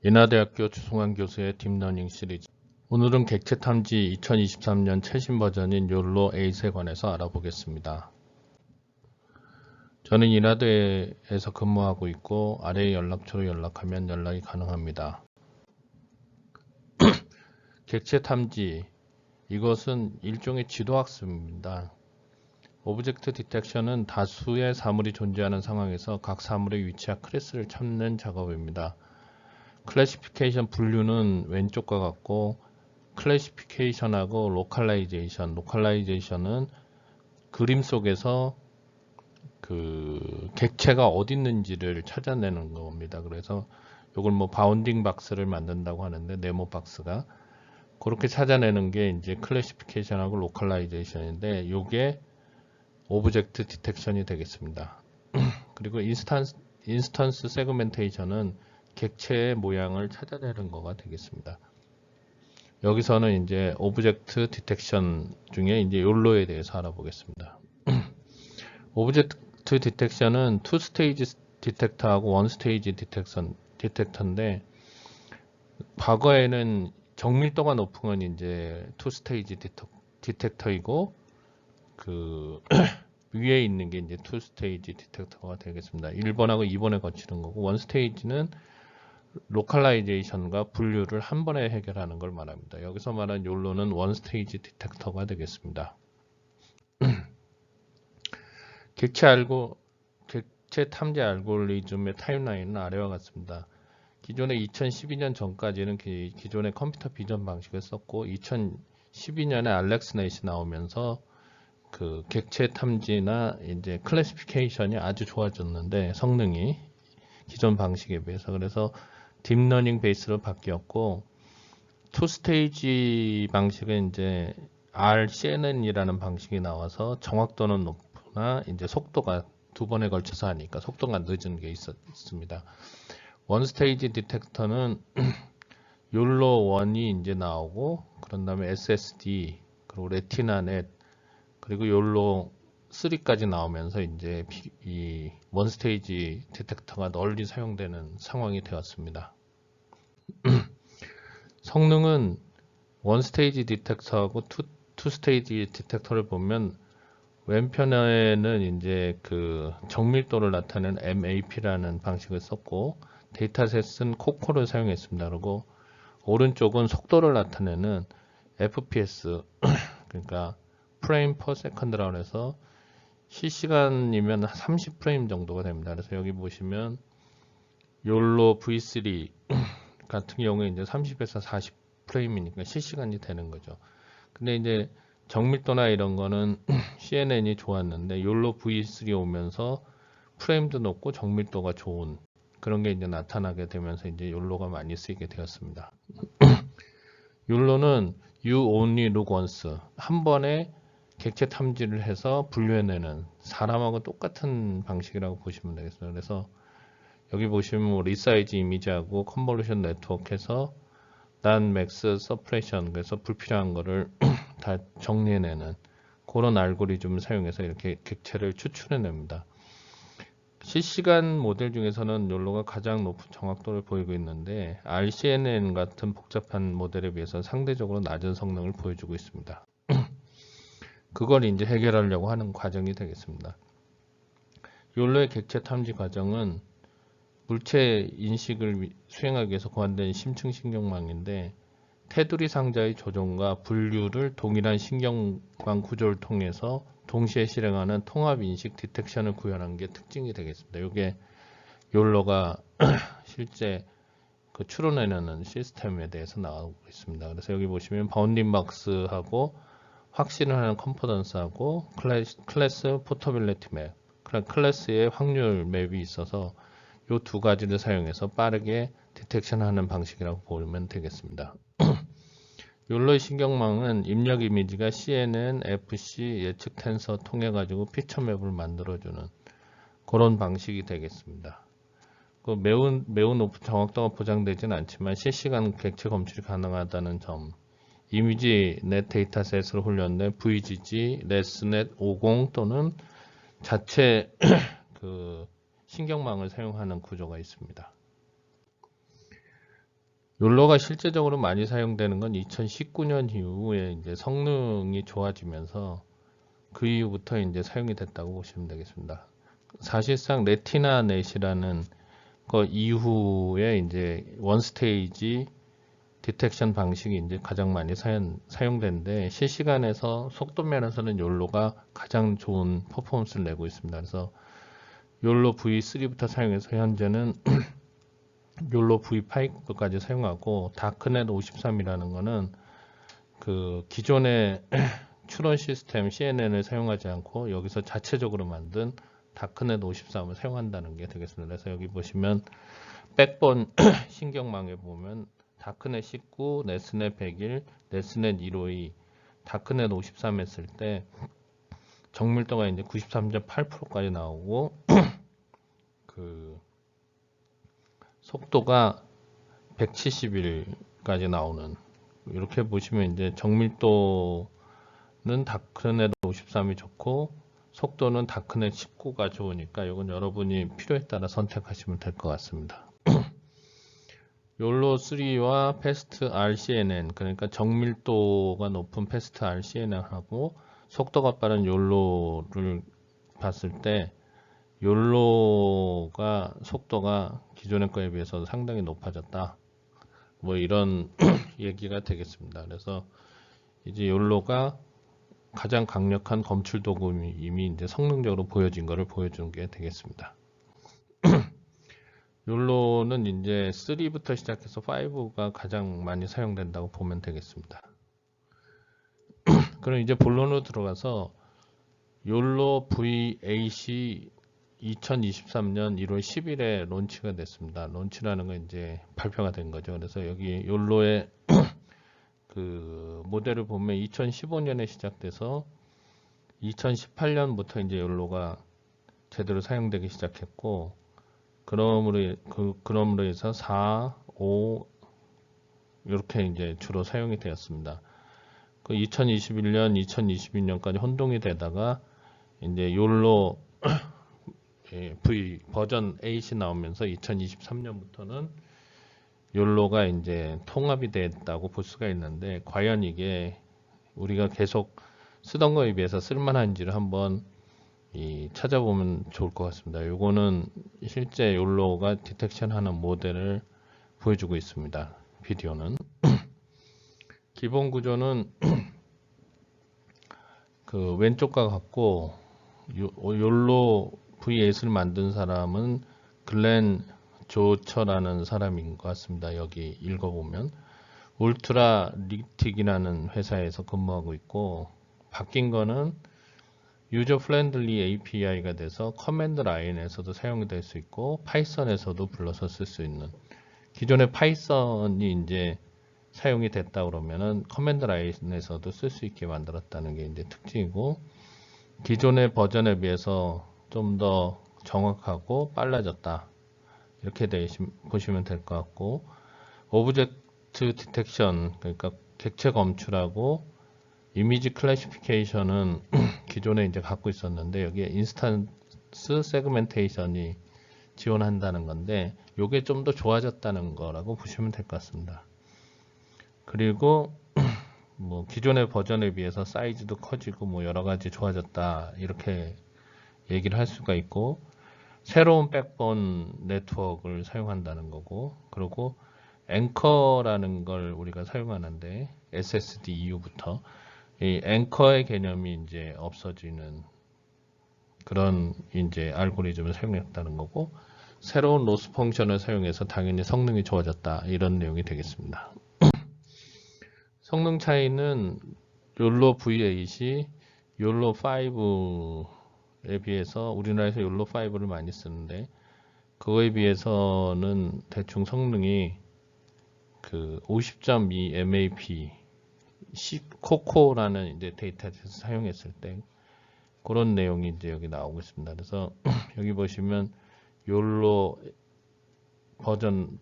인하대학교 주승환 교수의 딥러닝 시리즈. 오늘은 객체 탐지 2023년 최신 버전인 욜로 8에 관해서 알아보겠습니다. 저는 인하대에서 근무하고 있고 아래의 연락처로 연락하면 연락이 가능합니다. 객체 탐지, 이것은 일종의 지도학습입니다. 오브젝트 디텍션은 다수의 사물이 존재하는 상황에서 각 사물의 위치와 클래스를 찾는 작업입니다. 클래시피케이션 분류는 왼쪽과 같고, 클래시피케이션하고 로컬라이제이션은 그림 속에서 그 객체가 어디 있는지를 찾아내는 겁니다. 그래서 이걸 뭐 바운딩 박스를 만든다고 하는데, 네모 박스가 그렇게 찾아내는 게 이제 클래시피케이션하고 로컬라이제이션인데, 이게 오브젝트 디텍션이 되겠습니다. 그리고 인스턴스 세그멘테이션은 객체의 모양을 찾아내는 거가 되겠습니다. 여기서는 이제 오브젝트 디텍션 중에 이제 욜로에 대해서 알아보겠습니다. 오브젝트 디텍션은 2스테이지 디텍터하고 1스테이지 디텍터인데, 과거에는 정밀도가 높은 건 이제 2스테이지 디텍터이고, 그 위에 있는 게 이제 2스테이지 디텍터가 되겠습니다. 1번하고 2번에 거치는 거고, 1스테이지는 로컬라이제이션과 분류를 한 번에 해결하는 걸 말합니다. 여기서 말한 욜로는 1스테이지 디텍터가 되겠습니다. 객체 탐지 알고리즘의 타임라인은 아래와 같습니다. 기존의 2012년 전까지는 기존의 컴퓨터 비전 방식을 썼고, 2012년에 알렉스넷이 나오면서 그 객체 탐지나 이제 클래시피케이션이 아주 좋아졌는데, 성능이 기존 방식에 비해서. 그래서 딥러닝 베이스로 바뀌었고, 2스테이지 방식은 이제 RCNN이라는 방식이 나와서 정확도는 높으나 이제 속도가 두 번에 걸쳐서 하니까 속도가 늦은 게 있습니다. 1스테이지 디텍터는 욜로 1이 이제 나오고, 그런 다음에 SSD, 그리고 레티나넷, 그리고 욜로 3까지 나오면서 이제 이 1스테이지 디텍터가 널리 사용되는 상황이 되었습니다. 성능은 1스테이지 디텍터하고 2스테이지 디텍터를 보면, 왼편에는 이제 그 정밀도를 나타내는 MAP라는 방식을 썼고, 데이터셋은 코코를 사용했습니다. 그리고 오른쪽은 속도를 나타내는 FPS, 그러니까 프레임 퍼 세컨드라고 해서 실시간이면 30프레임 정도가 됩니다. 그래서 여기 보시면 욜로 V3 같은 경우에 이제 30에서 40프레임이니까 실시간이 되는 거죠. 근데 이제 정밀도나 이런 거는 CNN이 좋았는데, 욜로 V3 오면서 프레임도 높고 정밀도가 좋은 그런 게 이제 나타나게 되면서 이제 욜로가 많이 쓰이게 되었습니다. 욜로는 You Only Look Once, 한 번에 객체 탐지를 해서 분류해내는, 사람하고 똑같은 방식이라고 보시면 되겠어요. 그래서 여기 보시면 뭐 리사이즈 이미지하고 컨볼루션 네트워크에서 난 맥스 서프레션, 그래서 불필요한 거를 다 정리해내는 그런 알고리즘을 사용해서 이렇게 객체를 추출해냅니다. 실시간 모델 중에서는 욜로가 가장 높은 정확도를 보이고 있는데, RCNN 같은 복잡한 모델에 비해서 상대적으로 낮은 성능을 보여주고 있습니다. 그걸 이제 해결하려고 하는 과정이 되겠습니다. 욜로의 객체 탐지 과정은 물체 인식을 수행하기 위해서 고안된 심층 신경망인데, 테두리 상자의 조종과 분류를 동일한 신경망 구조를 통해서 동시에 실행하는 통합 인식 디텍션을 구현한 게 특징이 되겠습니다. 이게 욜로가 실제 그 추론해내는 시스템에 대해서 나오고 있습니다. 그래서 여기 보시면 바운딩 박스하고 확신을 하는 컨퍼던스하고 클래스 포터빌리티 맵, 클래스의 확률 맵이 있어서 이 두 가지를 사용해서 빠르게 디텍션하는 방식이라고 보면 되겠습니다. 욜로의 신경망은 입력 이미지가 CNN, FC, 예측 텐서 통해 가지고 피처 맵을 만들어주는 그런 방식이 되겠습니다. 매우 높은 정확도가 보장되지는 않지만 실시간 객체 검출이 가능하다는 점, 이미지 넷 데이터셋으로 훈련된 VGG, 레스넷 50 또는 자체 그 신경망을 사용하는 구조가 있습니다. 욜로가 실제적으로 많이 사용되는 건 2019년 이후에 이제 성능이 좋아지면서 그 이후부터 이제 사용이 됐다고 보시면 되겠습니다. 사실상 레티나 넷이라는 거 이후에 이제 원스테이지 디텍션 방식이 이제 가장 많이 사용되는데 실시간에서 속도 면에서는 욜로가 가장 좋은 퍼포먼스를 내고 있습니다. 그래서 욜로 V3부터 사용해서 현재는 욜로 V5까지 사용하고 다크넷 53이라는 거는 그 기존의 추론 시스템 CNN을 사용하지 않고 여기서 자체적으로 만든 다크넷 53을 사용한다는 게 되겠습니다. 그래서 여기 보시면 백본 신경망에 보면 다크넷 19, 네스넷 101, 네스넷 152, 다크넷 53 했을 때 정밀도가 이제 93.8%까지 나오고 그 속도가 170일까지 나오는, 이렇게 보시면 이제 정밀도는 다크넷 53이 좋고 속도는 다크넷 19가 좋으니까 이건 여러분이 필요에 따라 선택하시면 될 것 같습니다. 욜로 3와 패스트 RCNN, 그러니까 정밀도가 높은 패스트 RCNN하고 속도가 빠른 욜로를 봤을 때 욜로가 속도가 기존의 거에 비해서 상당히 높아졌다, 뭐 이런 얘기가 되겠습니다. 그래서 이제 욜로가 가장 강력한 검출 도구임이 이제 성능적으로 보여진 것을 보여주는 게 되겠습니다. 욜로는 이제 3부터 시작해서 5가 가장 많이 사용된다고 보면 되겠습니다. 그럼 이제 본론으로 들어가서 욜로 VAC 2023년 1월 10일에 론치가 됐습니다. 론치라는 건 이제 발표가 된 거죠. 그래서 여기 욜로의 그 모델을 보면 2015년에 시작돼서 2018년부터 이제 욜로가 제대로 사용되기 시작했고, 그럼으로 해서 4, 5 이렇게 이제 주로 사용이 되었습니다. 그 2021년, 2022년까지 혼동이 되다가 이제 욜로 V 버전 8이 나오면서 2023년부터는 욜로가 이제 통합이 됐다고 볼 수가 있는데, 과연 이게 우리가 계속 쓰던 거에 비해서 쓸만한지를 한번 찾아보면 좋을 것 같습니다. 요거는 실제 욜로가 디텍션 하는 모델을 보여주고 있습니다. 비디오는. 기본 구조는 그 왼쪽과 같고, 욜로 V8을 만든 사람은 글렌 조처라는 사람인 것 같습니다. 여기 읽어보면 울트라 릭틱이라는 회사에서 근무하고 있고, 바뀐 거는 유저 프렌들리 API가 돼서 커맨드 라인에서도 사용이 될 수 있고 파이썬에서도 불러서 쓸 수 있는, 기존의 파이썬이 이제 사용이 됐다 그러면은 커맨드 라인에서도 쓸 수 있게 만들었다는 게 이제 특징이고, 기존의 버전에 비해서 좀 더 정확하고 빨라졌다, 이렇게 보시면 될 것 같고, 오브젝트 디텍션, 그러니까 객체 검출하고 이미지 클래시피케이션은 기존에 이제 갖고 있었는데 여기에 인스턴스 세그멘테이션이 지원한다는 건데, 이게 좀 더 좋아졌다는 거라고 보시면 될 것 같습니다. 그리고 뭐 기존의 버전에 비해서 사이즈도 커지고 뭐 여러 가지 좋아졌다, 이렇게 얘기를 할 수가 있고, 새로운 백본 네트워크를 사용한다는 거고, 그리고 앵커라는 걸 우리가 사용하는데 SSD 이후부터 이 앵커의 개념이 이제 없어지는 그런 이제 알고리즘을 사용했다는 거고, 새로운 로스 펑션을 사용해서 당연히 성능이 좋아졌다, 이런 내용이 되겠습니다. 성능 차이는 욜로 V8이 욜로 5에 비해서, 우리나라에서 욜로 5를 많이 쓰는데 그거에 비해서는 대충 성능이 그 50.2 MAP 코코라는 이제 데이터에서 사용했을 때 그런 내용이 이제 여기 나오고 있습니다. 그래서 여기 보시면 욜로 버전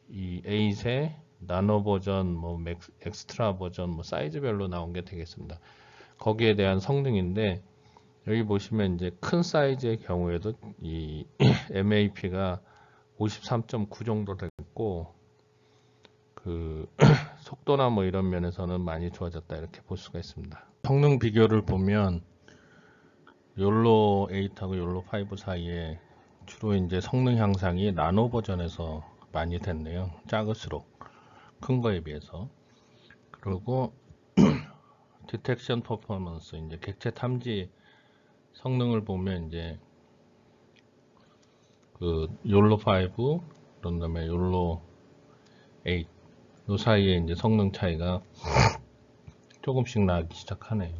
이 8에 나노 버전, 뭐 엑스트라 버전, 뭐 사이즈별로 나온 게 되겠습니다. 거기에 대한 성능인데, 여기 보시면 이제 큰 사이즈의 경우에도 이 MAP가 53.9 정도 됐고, 그 속도나 뭐 이런 면에서는 많이 좋아졌다 이렇게 볼 수가 있습니다. 성능 비교를 보면 욜로 8하고 욜로 5 사이에 주로 이제 성능 향상이 나노 버전에서 많이 됐네요. 작을수록 큰 거에 비해서. 그리고 디텍션 퍼포먼스, 이제 객체 탐지 성능을 보면 이제 그 욜로 5, 그런 다음에 욜로 8, 이 사이에 이제 성능 차이가 조금씩 나기 시작하네요.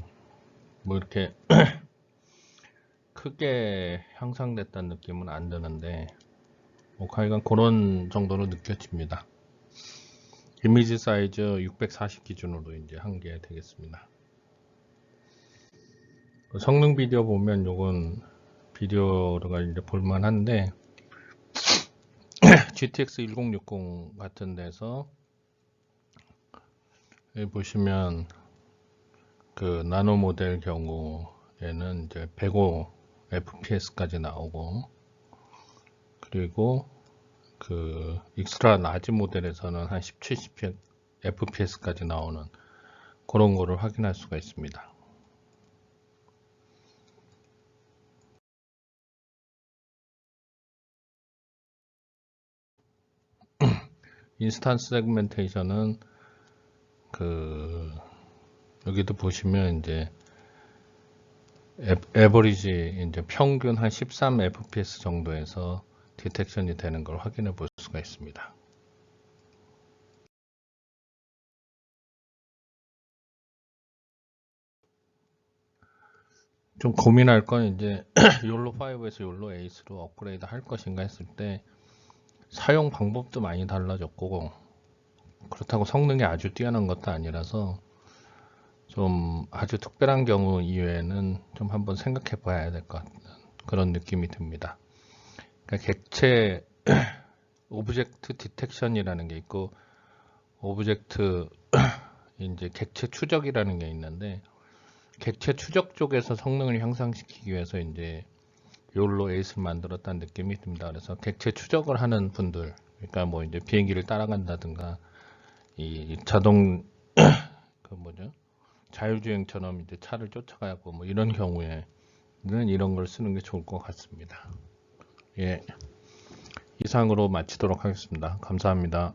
뭐 이렇게 크게 향상됐다는 느낌은 안 드는데, 뭐 하여간 그런 정도로 느껴집니다. 이미지 사이즈 640 기준으로 이제 한 게 되겠습니다. 성능 비디오 보면 요건 비디오가 이제 볼만한데 GTX 1060 같은 데서 여기 보시면 그 나노 모델 경우에는 이제 105 FPS까지 나오고, 그리고 그 익스트라 라지 모델에서는 한 17, 18 FPS까지 나오는 그런 거를 확인할 수가 있습니다. 인스턴스 세그멘테이션은 그 여기도 보시면 이제 에버리지 이제 평균 한 13 fps 정도에서 디텍션이 되는 걸 확인해 볼 수가 있습니다. 좀 고민할 건 이제 욜로 5에서 욜로 8으로 업그레이드 할 것인가 했을 때 사용 방법도 많이 달라졌고, 그렇다고 성능이 아주 뛰어난 것도 아니라서 좀 아주 특별한 경우 이외에는 좀 한번 생각해 봐야 될 것 같은 그런 느낌이 듭니다. 그러니까 객체 오브젝트 디텍션이라는 게 있고, 오브젝트 이제 객체 추적이라는 게 있는데, 객체 추적 쪽에서 성능을 향상시키기 위해서 이제 욜로 8을 만들었다는 느낌이 듭니다. 그래서 객체 추적을 하는 분들, 그러니까 뭐 이제 비행기를 따라간다든가 이 자동 그 뭐죠? 자율주행처럼 이제 차를 쫓아가고 뭐 이런 경우에는 이런 걸 쓰는 게 좋을 것 같습니다. 예, 이상으로 마치도록 하겠습니다. 감사합니다.